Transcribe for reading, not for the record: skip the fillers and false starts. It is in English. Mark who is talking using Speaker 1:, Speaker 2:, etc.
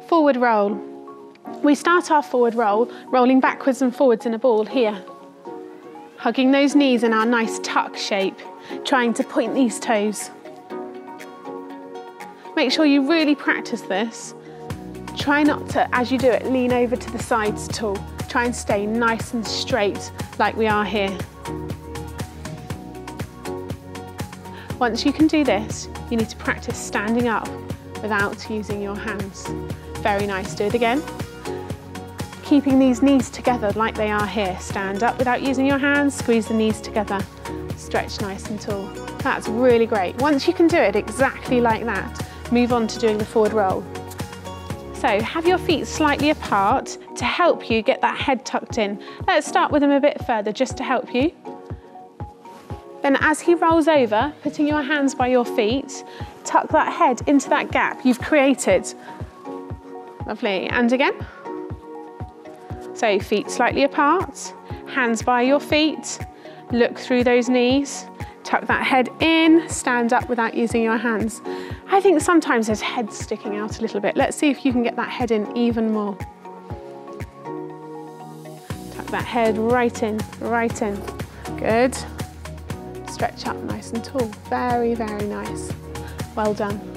Speaker 1: Forward roll. We start our forward roll, rolling backwards and forwards in a ball here. Hugging those knees in our nice tuck shape, trying to point these toes. Make sure you really practice this. Try not to, as you do it, lean over to the sides at all. Try and stay nice and straight like we are here. Once you can do this, you need to practice standing up without using your hands. Very nice, do it again. Keeping these knees together like they are here. Stand up without using your hands, squeeze the knees together, stretch nice and tall. That's really great. Once you can do it exactly like that, move on to doing the forward roll. So have your feet slightly apart to help you get that head tucked in. Let's start with them a bit further just to help you. Then as he rolls over, putting your hands by your feet, tuck that head into that gap you've created. Lovely, and again. So feet slightly apart, hands by your feet, look through those knees, tuck that head in, stand up without using your hands. I think sometimes his head's sticking out a little bit. Let's see if you can get that head in even more. Tuck that head right in, right in. Good. Stretch up nice and tall. Very, very nice. Well done.